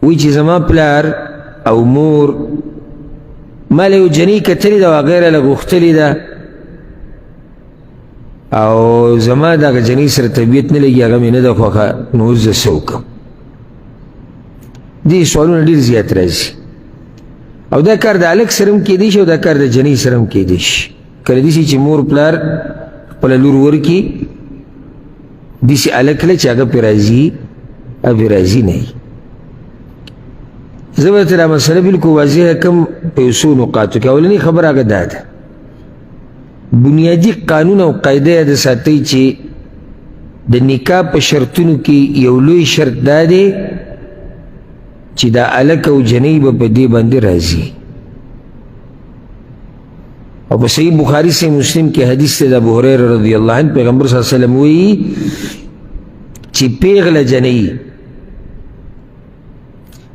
وی چې زما پلار او مور ما له یو جنۍ کتلې ده وغیره له غوښتلې ده او زما دغه جنۍ سره طبیعت نه لګي هغه مې نه ده خوښه نو اوس زه څه وکړم دې سوالونه ډېر زیات راځي او دا کار د هلک سره هم کیدی شي او دا کار د جنۍ سره هم کیدی شي کله داسې چې مور پلار خپله لور ورکړي داسې هلک له چې هغه پرې راځي هغه پرې راضي نه وي زه به دا مسله بلکل واضحه کړم په یو څو نقاطو کې اولنۍ خبره هغه دا ده بنیادي قانون او قاعده یې د ساتئ چې د نکاح په شرطونو کې یو لوی شرط دا دی چې دا هلک او جنۍ به په دې باندې راځي او په صحیح بخاري سے مسلم کې حدیث دی د ابو هریره رضی الله عنه پیغمبر صلی الله علیه وسلم وایي چې پیغله جنۍ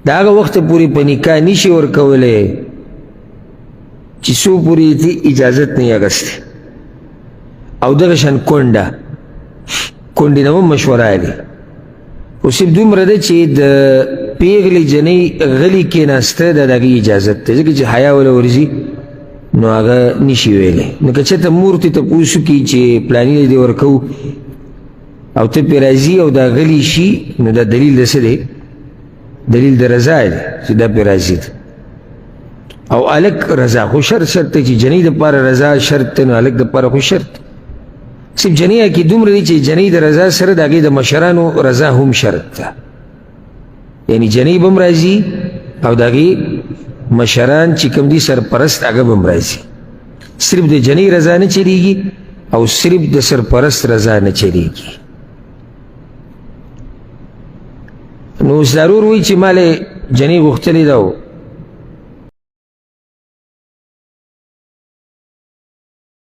د هغه وخته پورې په نکاح نشي ورکولی چې څو پورې دې اجازت نه یې اخیستې او دغه شان کونډې نه هم مشوره اخلي خو صرف دومره ده چې د پیغلې جنۍ غلي کېناسته د هغې اجازت دی ځکه چې حیا وله ورځي نو هغه نشي ویلی نو که چېرته مور ترې تپوس وکړي چې پلاني دې ورکوو او ته پرې راځي او دا غلی شي نو دا دلیل د څه دی دلیل د رضا دی چې دا پرې راځي او هلک رضا خو شرط دی چې جنۍ دپاره رضا شرط دی نو هلک دپاره خو شرط صرف جنۍ کې دومره دی چې جنۍ د رضا سره د هغې د مشرانو رضا هم شرط ده یعنی جنۍ به هم راځي او د هغې مشران چې کوم دي سرپرست هغه به هم راځي صرف د جنۍ رضا نه چلیږي او صرف د سرپرست رضا نه چلیږي نو ضرور وایي چې ما له جنۍ غوښتلې ده